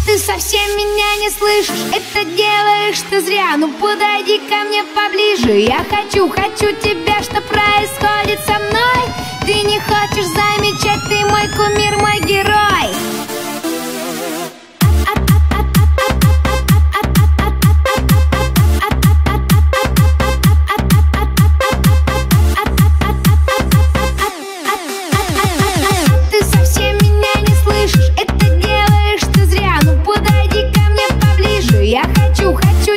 Ты совсем меня не слышишь, это делаешь ты зря. Ну подойди ко мне поближе, я хочу тебя. Что происходит со мной? Ты не хочешь замечать, ты мой кумир, мой герой. Ты совсем меня не слышишь, это делаешь ты зря. Ну подойди ко мне поближе, я хочу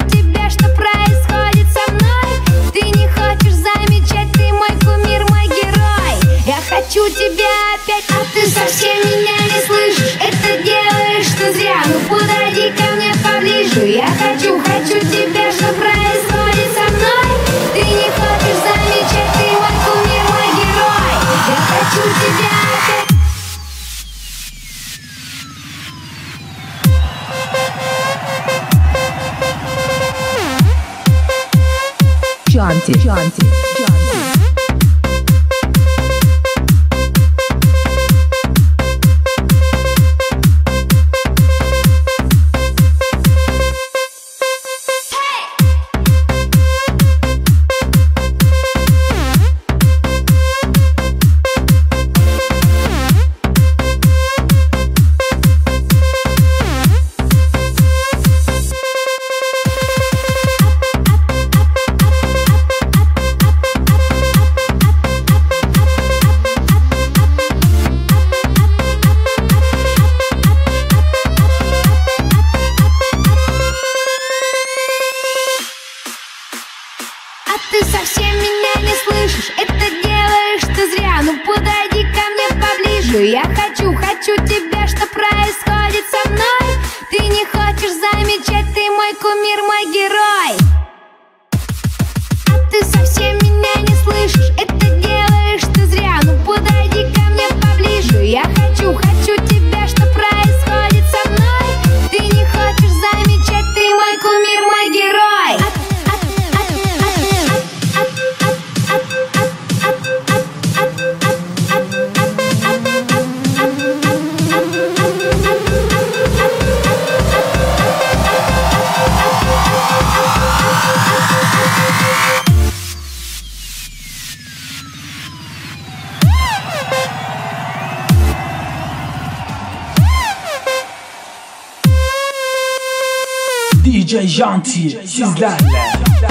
тебя. Что происходит со мной? Ты не хочешь замечать, ты мой кумир, мой герой. Я хочу тебя опять, а ты совсем меня не слышишь, это делаешь ты зря. Ну подойди ко мне поближе, я хочу тебя. Что происходит со мной? Ты не хочешь замечать, ты мой кумир, мой герой. Я хочу тебя опять. Janti. Ты совсем меня не слышишь, это делаешь ты зря. Ну подойди ко мне поближе, я хочу тебя. Что происходит со мной? Ты не хочешь замечать, ты мой кумир, мой герой. Ты совсем меня не слышишь, это делаешь ты зря. Ну подойди ко мне поближе, я хочу тебя. Что происходит со мной? Ты не хочешь замечать, ты мой кумир, мой герой. DJ Janti, sizlerle.